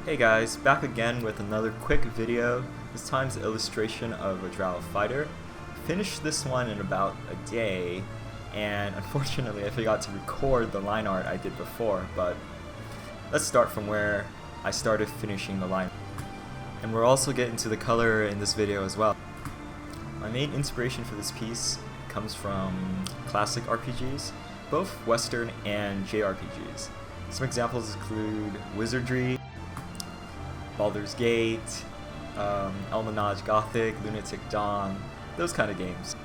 Hey guys, back again with another quick video. This time's an illustration of a Drow Fighter. Finished this one in about a day, and unfortunately I forgot to record the line art I did before, but let's start from where I started finishing the line. And we're also getting to the color in this video as well. My main inspiration for this piece comes from classic RPGs, both Western and JRPGs. Some examples include Wizardry, Baldur's Gate, Elminage Gothic, Lunatic Dawn, those kind of games.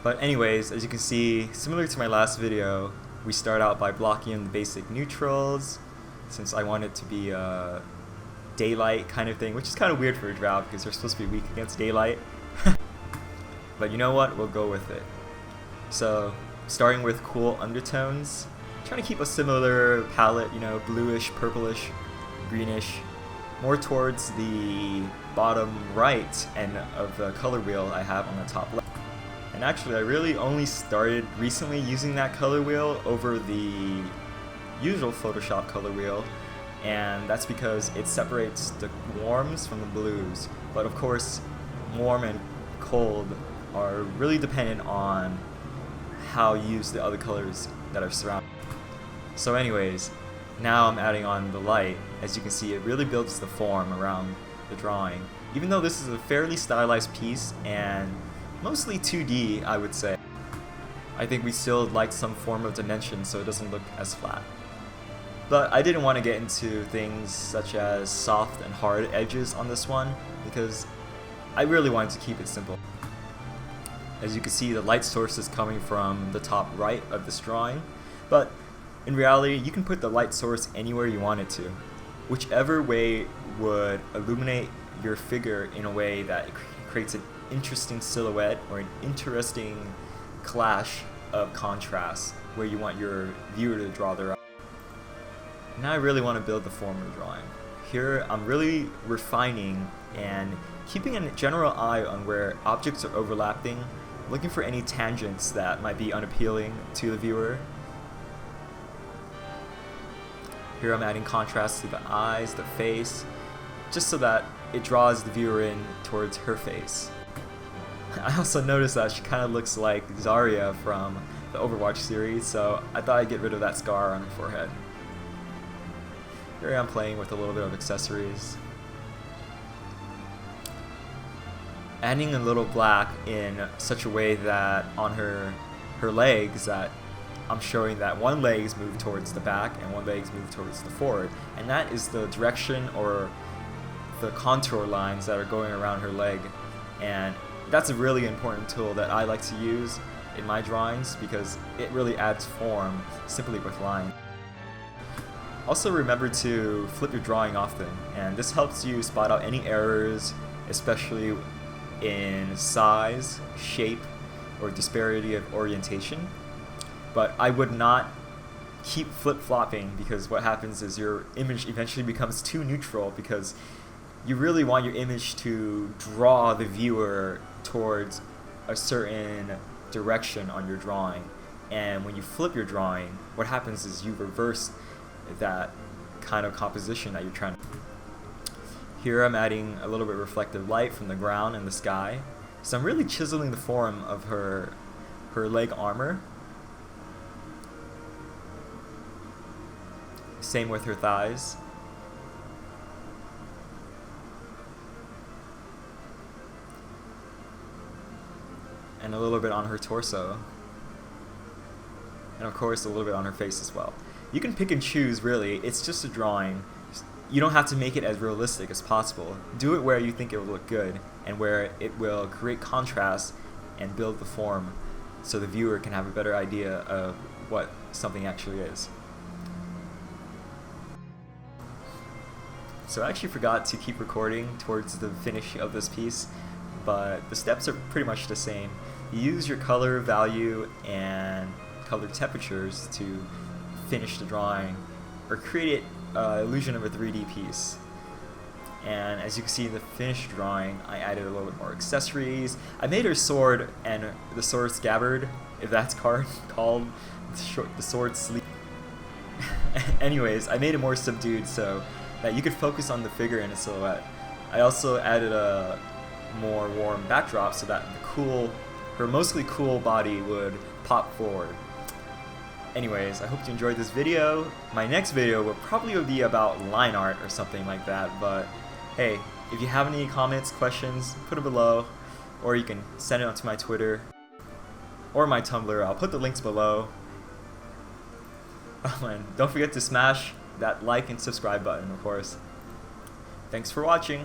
But anyways, as you can see, similar to my last video, we start out by blocking in the basic neutrals, since I want it to be a daylight kind of thing, which is kind of weird for a Drow because they're supposed to be weak against daylight. But you know what, we'll go with it. So, starting with cool undertones, trying to keep a similar palette, you know, bluish, purplish, greenish, more towards the bottom right end of the color wheel I have on the top left. And actually I really only started recently using that color wheel over the usual Photoshop color wheel, and that's because it separates the warms from the blues. But of course, warm and cold are really dependent on how you use the other colors that are surrounding. So anyways, now I'm adding on the light. As you can see, it really builds the form around the drawing. Even though this is a fairly stylized piece and mostly 2D, I would say, I think we still like some form of dimension so it doesn't look as flat. But I didn't want to get into things such as soft and hard edges on this one because I really wanted to keep it simple. As you can see, the light source is coming from the top right of this drawing, but in reality, you can put the light source anywhere you want it to. Whichever way would illuminate your figure in a way that creates an interesting silhouette or an interesting clash of contrast where you want your viewer to draw their eye. Now I really want to build the form of the drawing. Here I'm really refining and keeping a general eye on where objects are overlapping, looking for any tangents that might be unappealing to the viewer. Here I'm adding contrast to the eyes, the face, just so that it draws the viewer in towards her face. I also noticed that she kind of looks like Zarya from the Overwatch series, so I thought I'd get rid of that scar on her forehead. Here I'm playing with a little bit of accessories. Adding a little black in such a way that on her legs that I'm showing that one leg is moved towards the back and one leg is moved towards the forward, and that is the direction or the contour lines that are going around her leg. And that's a really important tool that I like to use in my drawings because it really adds form simply with lines. Also remember to flip your drawing often, and this helps you spot out any errors, especially in size, shape, or disparity of orientation. But I would not keep flip-flopping because what happens is your image eventually becomes too neutral because you really want your image to draw the viewer towards a certain direction on your drawing. And when you flip your drawing, what happens is you reverse that kind of composition that you're trying to. Here I'm adding a little bit of reflective light from the ground and the sky. So I'm really chiseling the form of her leg armor. Same with her thighs. And a little bit on her torso. And of course a little bit on her face as well. You can pick and choose, really. It's just a drawing. You don't have to make it as realistic as possible. Do it where you think it will look good and where it will create contrast and build the form so the viewer can have a better idea of what something actually is. So I actually forgot to keep recording towards the finish of this piece, but the steps are pretty much the same. You use your color value and color temperatures to finish the drawing or create an illusion of a 3D piece. And as you can see in the finished drawing, I added a little bit more accessories. I made her sword and the sword scabbard, if that's called, the sword sleeve. Anyways, I made it more subdued so that you could focus on the figure in a silhouette. I also added a more warm backdrop so that her mostly cool body would pop forward. Anyways, I hope you enjoyed this video. My next video will probably be about line art or something like that, but hey, if you have any comments, questions, put them below, or you can send it onto my Twitter or my Tumblr. I'll put the links below. Oh, and don't forget to smash that like and subscribe button, of course. Thanks for watching.